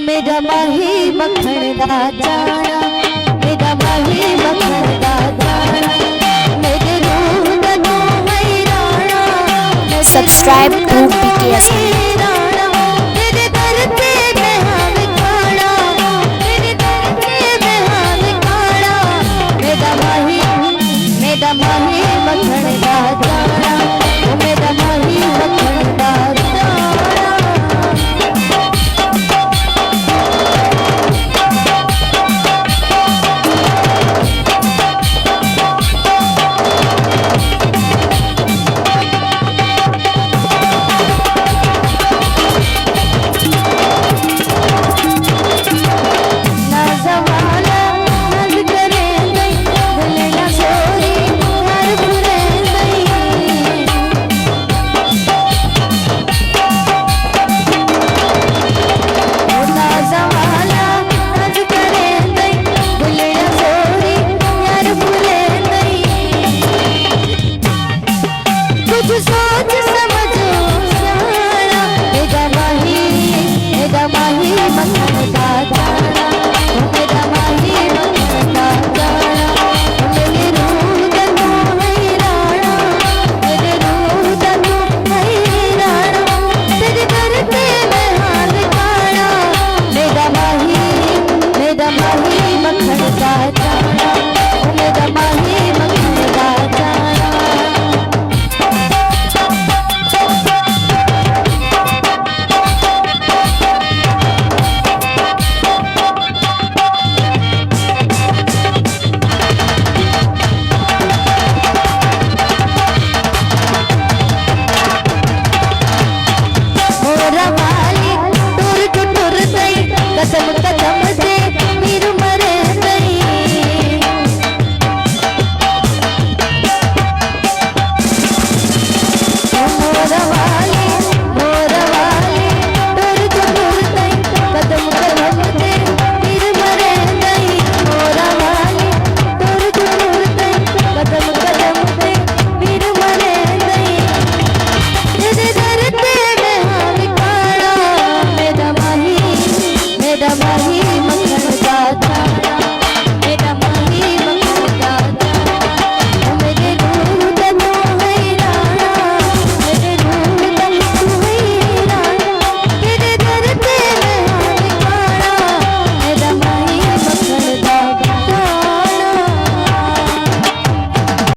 मेरा माही मखण दा जाना, मेरा माही मखण दा जाना, मेरे रूह दा तू हैराना। Subscribe to PKS मेरे दर पे मैं हाथ खड़ा, मेरे दर पे मैं हाथ खड़ा। मेरा माही मखण दा जाना, मेरा माही मखण दा जाना। सोच समझ सारा, मेरा माही मखण दा